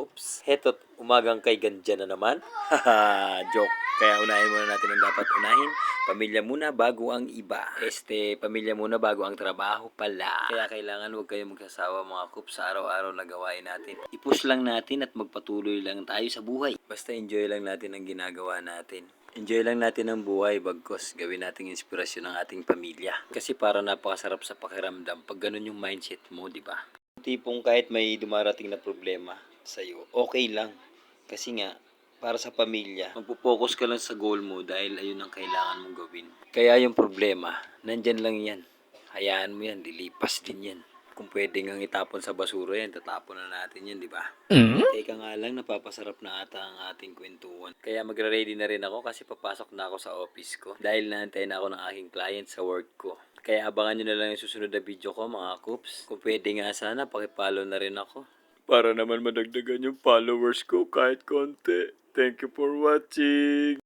Coops. Heto't umagang kay gandyan na naman. Haha, joke. Kaya unahin muna natin ang dapat unahin. Pamilya muna bago ang iba. Pamilya muna bago ang trabaho pala. Kaya kailangan huwag kayong magsasawa mga Coops sa araw-araw na gawain natin. I-push lang natin at magpatuloy lang tayo sa buhay. Basta enjoy lang natin ang ginagawa natin. Enjoy lang natin ang buhay bagkos gawin nating inspirasyon ng ating pamilya. Kasi para napakasarap sa pakiramdam pag ganun yung mindset mo, di ba? Tipong kahit may dumarating na problema sa'yo, okay lang. Kasi nga, para sa pamilya, magpo-focus ka lang sa goal mo dahil ayun ang kailangan mong gawin. Kaya yung problema, nandyan lang yan. Hayaan mo yan, lilipas din yan. Kung pwede nga itapon sa basura yan, tatapon na natin yan, di ba? Teka nga lang, napapasarap na ata ang ating kwentuhan. Kaya magre-ready na rin ako kasi papasok na ako sa office ko. Dahil naantay na ako ng aking client sa work ko. Kaya abangan nyo na lang yung susunod na video ko mga Coops. Kung pwede nga sana, pakipollow na rin ako. Para naman madagdagan yung followers ko kahit konti. Thank you for watching.